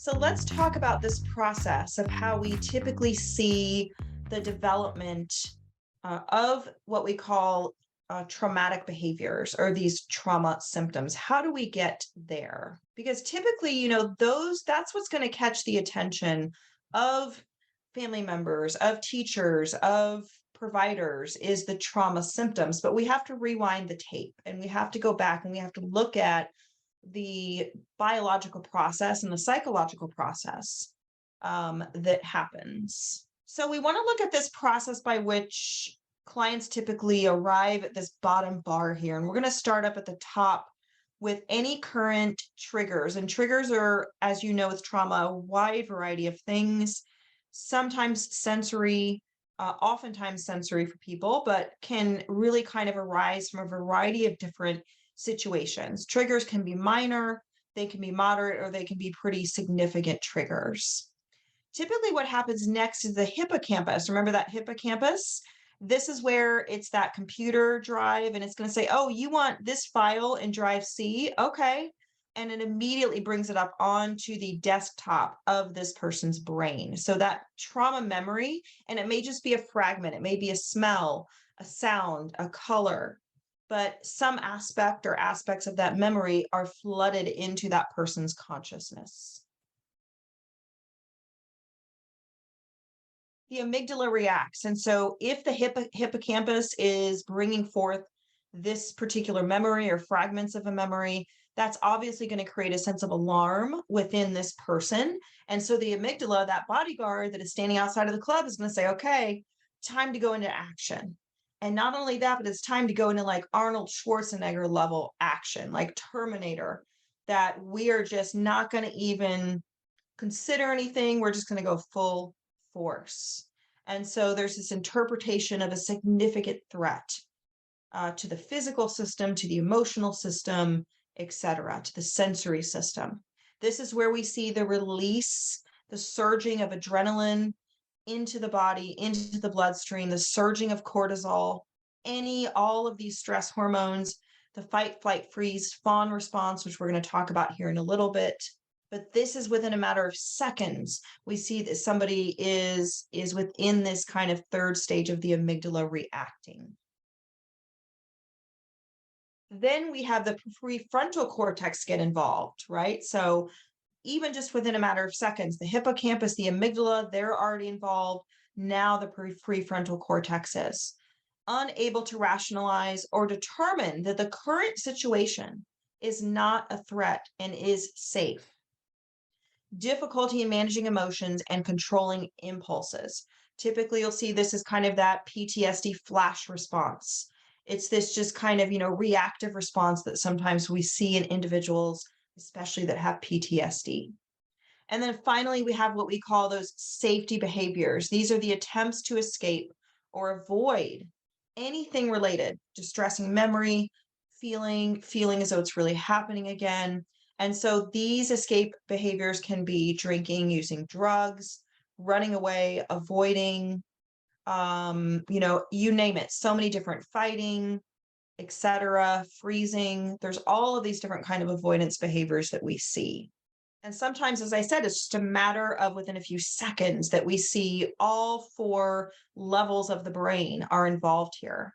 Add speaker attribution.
Speaker 1: So let's talk about this process of how we typically see the development of what we call traumatic behaviors or these trauma symptoms. How do we get there? Because typically, that's what's going to catch the attention of family members, of teachers, of providers is the trauma symptoms. But we have to rewind the tape and we have to go back and we have to look at the biological process and the psychological process that happens. So we want to look at this process by which clients typically arrive at this bottom bar here. And we're going to start up at the top with any current triggers. And triggers are, as you know, with trauma, a wide variety of things, sometimes sensory, oftentimes sensory for people, but can really kind of arise from a variety of different situations. Triggers can be minor, they can be moderate, or they can be pretty significant triggers. Typically, what happens next is the hippocampus. Remember that hippocampus? This is where it's that computer drive, and it's going to say, oh, you want this file in drive C? Okay. And it immediately brings it up onto the desktop of this person's brain. So that trauma memory, and it may just be a fragment, it may be a smell, a sound, a color, but some aspect or aspects of that memory are flooded into that person's consciousness. The amygdala reacts. And so if the hippocampus is bringing forth this particular memory or fragments of a memory, that's obviously going to create a sense of alarm within this person. And so the amygdala, that bodyguard that is standing outside of the club, is going to say, okay, time to go into action. And not only that, but it's time to go into like Arnold Schwarzenegger level action, like Terminator, that we are just not going to even consider anything. We're just going to go full force. And so there's this interpretation of a significant threat to the physical system, to the emotional system, etc., to the sensory system. This is where we see the release, the surging of adrenaline into the body, into the bloodstream, the surging of cortisol, all of these stress hormones, the fight, flight, freeze, fawn response, which we're going to talk about here in a little bit. But this is within a matter of seconds. We see that somebody is within this kind of third stage of the amygdala reacting. Then we have the prefrontal cortex get involved, right? So even just within a matter of seconds, the hippocampus, the amygdala, they're already involved. Now the prefrontal cortex is unable to rationalize or determine that the current situation is not a threat and is safe. Difficulty in managing emotions and controlling impulses. Typically, you'll see this as kind of that PTSD flash response. It's this just kind of, reactive response that sometimes we see in individuals, especially that have PTSD. And then finally, we have what we call those safety behaviors. These are the attempts to escape or avoid anything related, distressing memory, feeling as though it's really happening again. And so these escape behaviors can be drinking, using drugs, running away, avoiding, you name it, so many different, fighting, etc., freezing. There's all of these different kind of avoidance behaviors that we see. And sometimes, as I said, it's just a matter of within a few seconds that we see all four levels of the brain are involved here.